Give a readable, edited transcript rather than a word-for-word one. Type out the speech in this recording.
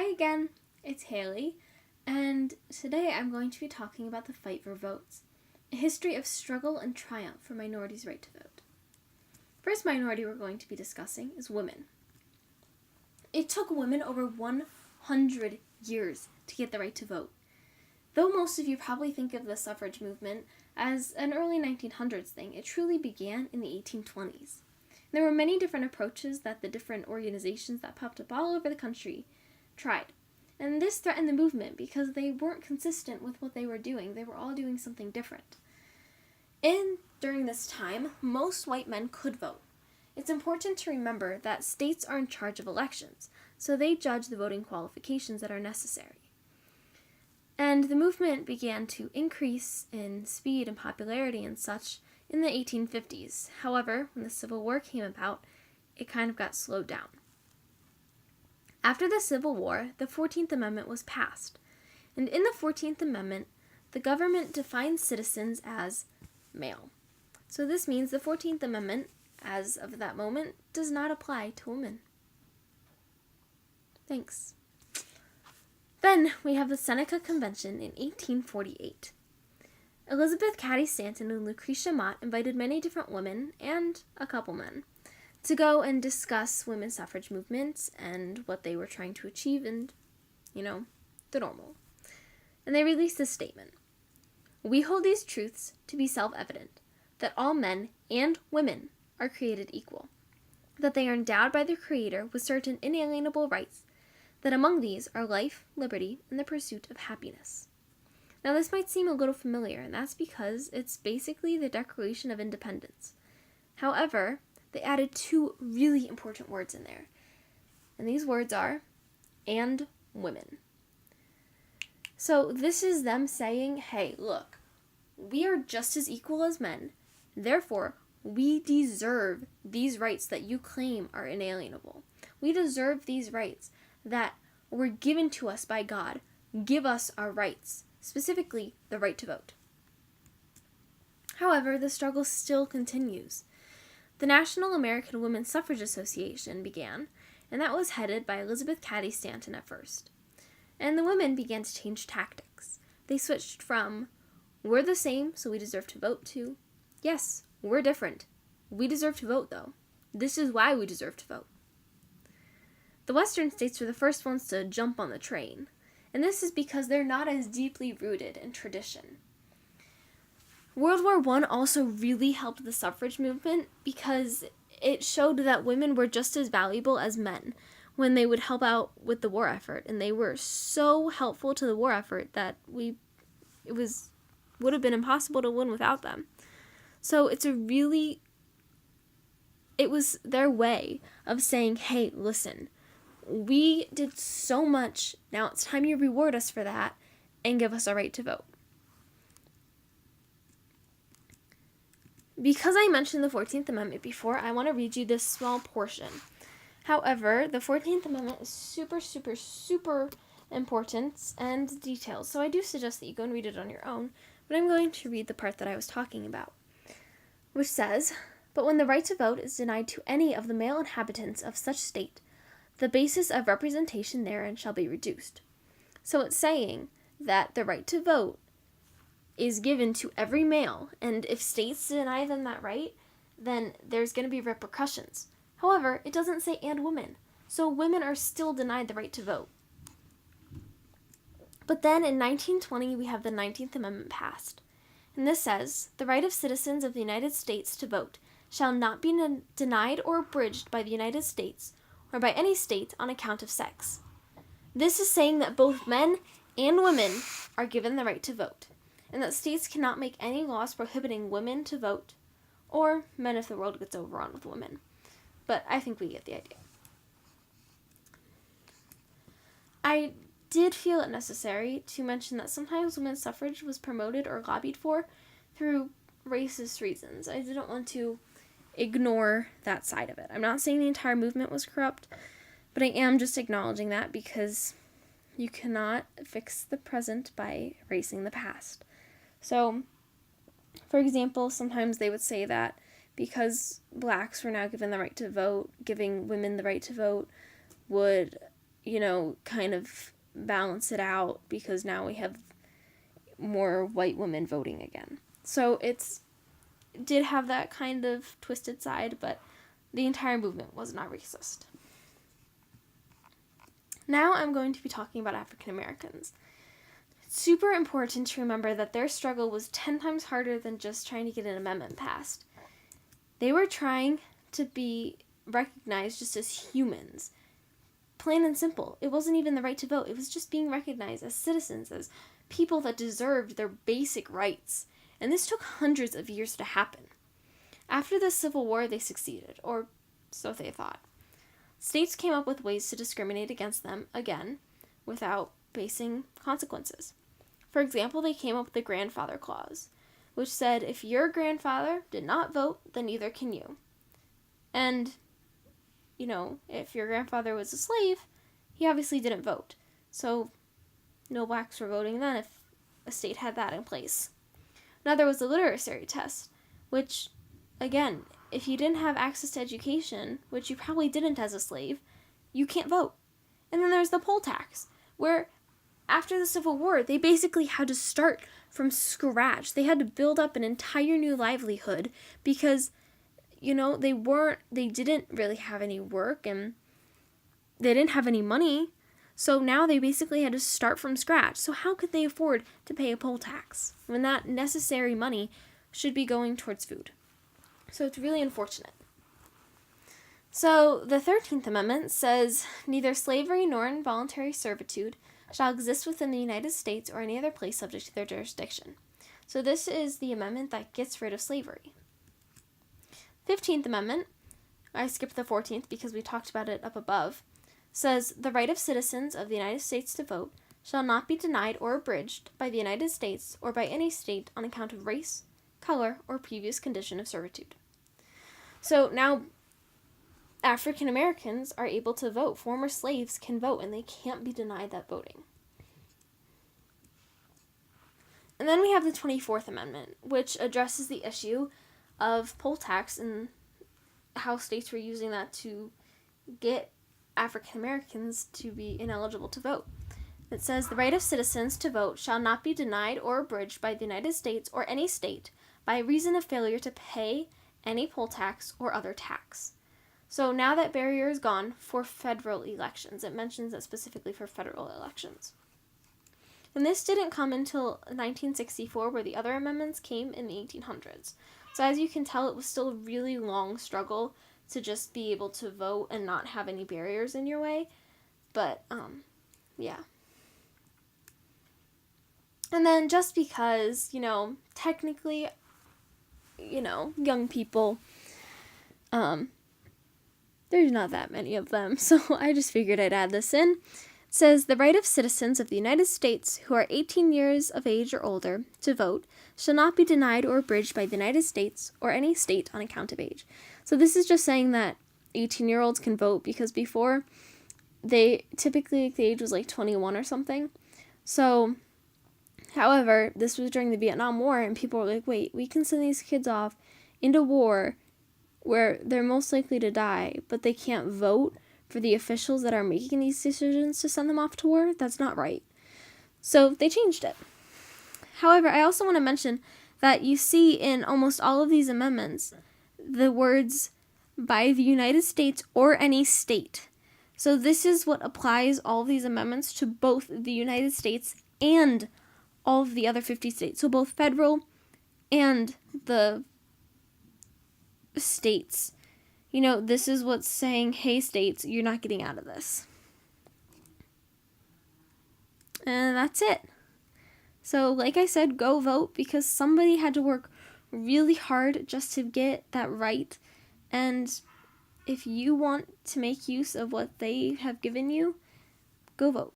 Hi again, it's Haley, and today I'm going to be talking about the fight for votes, a history of struggle and triumph for minorities' right to vote. First minority we're going to be discussing is women. It took women over 100 years to get the right to vote. Though most of you probably think of the suffrage movement as an early 1900s thing, it truly began in the 1820s. There were many different approaches that the different organizations that popped up all over the country tried. And this threatened the movement because they weren't consistent with what they were doing. They were all doing something different. During this time, most white men could vote. It's important to remember that states are in charge of elections, so they judge the voting qualifications that are necessary. And the movement began to increase in speed and popularity and such in the 1850s. However, when the Civil War came about, it kind of got slowed down. After the Civil War, the 14th Amendment was passed. And in the 14th Amendment, the government defined citizens as male. So this means the 14th Amendment, as of that moment, does not apply to women. Thanks. Then we have the Seneca Convention in 1848. Elizabeth Cady Stanton and Lucretia Mott invited many different women and a couple men to go and discuss women's suffrage movements and what they were trying to achieve and, the normal. And they released this statement. We hold these truths to be self-evident, that all men and women are created equal, that they are endowed by their Creator with certain inalienable rights, that among these are life, liberty, and the pursuit of happiness. Now this might seem a little familiar, and that's because it's basically the Declaration of Independence. However, they added two really important words in there. And these words are, and women. So this is them saying, hey, look, we are just as equal as men. Therefore, we deserve these rights that you claim are inalienable. We deserve these rights that were given to us by God. Give us our rights, specifically the right to vote. However, the struggle still continues. The National American Women's Suffrage Association began, and that was headed by Elizabeth Cady Stanton at first. And the women began to change tactics. They switched from, we're the same, so we deserve to vote, to, yes, we're different. We deserve to vote, though. This is why we deserve to vote. The Western states were the first ones to jump on the train, and this is because they're not as deeply rooted in tradition. World War I also really helped the suffrage movement because it showed that women were just as valuable as men when they would help out with the war effort, and they were so helpful to the war effort that would have been impossible to win without them. So it was their way of saying, hey, listen, we did so much, now it's time you reward us for that and give us a right to vote. Because I mentioned the 14th Amendment before, I want to read you this small portion. However, the 14th Amendment is super, super, super important and detailed, so I do suggest that you go and read it on your own, but I'm going to read the part that I was talking about, which says, but when the right to vote is denied to any of the male inhabitants of such state, the basis of representation therein shall be reduced. So it's saying that the right to vote is given to every male, and if states deny them that right, then there's going to be repercussions. However, it doesn't say and women, so women are still denied the right to vote. But then in 1920, we have the 19th Amendment passed, and this says, the right of citizens of the United States to vote shall not be denied or abridged by the United States or by any state on account of sex. This is saying that both men and women are given the right to vote, and that states cannot make any laws prohibiting women to vote, or men if the world gets overrun with women. But I think we get the idea. I did feel it necessary to mention that sometimes women's suffrage was promoted or lobbied for through racist reasons. I didn't want to ignore that side of it. I'm not saying the entire movement was corrupt, but I am just acknowledging that because you cannot fix the present by erasing the past. So, for example, sometimes they would say that because blacks were now given the right to vote, giving women the right to vote would kind of balance it out, because now we have more white women voting again. So it did have that kind of twisted side, but the entire movement was not racist. Now I'm going to be talking about African Americans. It's super important to remember that their struggle was 10 times harder than just trying to get an amendment passed. They were trying to be recognized just as humans. Plain and simple. It wasn't even the right to vote. It was just being recognized as citizens, as people that deserved their basic rights. And this took hundreds of years to happen. After the Civil War, they succeeded, or so they thought. States came up with ways to discriminate against them, again, without facing consequences. For example, they came up with the Grandfather Clause, which said if your grandfather did not vote, then neither can you. And, if your grandfather was a slave, he obviously didn't vote. So, no blacks were voting then if a state had that in place. Now, there was the literacy test, which, again, if you didn't have access to education, which you probably didn't as a slave, you can't vote. And then there's the poll tax, where after the Civil War, they basically had to start from scratch. They had to build up an entire new livelihood because, they didn't really have any work and they didn't have any money. So now they basically had to start from scratch. So how could they afford to pay a poll tax when that necessary money should be going towards food? So it's really unfortunate. So the 13th Amendment says, neither slavery nor involuntary servitude shall exist within the United States or any other place subject to their jurisdiction. So this is the amendment that gets rid of slavery. 15th Amendment, I skipped the 14th because we talked about it up above, says the right of citizens of the United States to vote shall not be denied or abridged by the United States or by any state on account of race, color, or previous condition of servitude. So now African Americans are able to vote. Former slaves can vote, and they can't be denied that voting. And then we have the 24th Amendment, which addresses the issue of poll tax and how states were using that to get African Americans to be ineligible to vote. It says, the right of citizens to vote shall not be denied or abridged by the United States or any state by reason of failure to pay any poll tax or other tax. So now that barrier is gone for federal elections. It mentions that specifically for federal elections. And this didn't come until 1964, where the other amendments came in the 1800s. So as you can tell, it was still a really long struggle to just be able to vote and not have any barriers in your way. But, yeah. And then just because, technically, young people, there's not that many of them, so I just figured I'd add this in. It says, the right of citizens of the United States who are 18 years of age or older to vote shall not be denied or abridged by the United States or any state on account of age. So this is just saying that 18-year-olds can vote, because before, the age was like 21 or something. So, however, this was during the Vietnam War, and people were like, wait, we can send these kids off into war where they're most likely to die, but they can't vote for the officials that are making these decisions to send them off to war? That's not right. So they changed it. However, I also want to mention that you see in almost all of these amendments the words by the United States or any state. So this is what applies all of these amendments to both the United States and all of the other 50 states. So both federal and the states. This is what's saying, hey, states, you're not getting out of this. And that's it. So, like I said, go vote, because somebody had to work really hard just to get that right. And if you want to make use of what they have given you, go vote.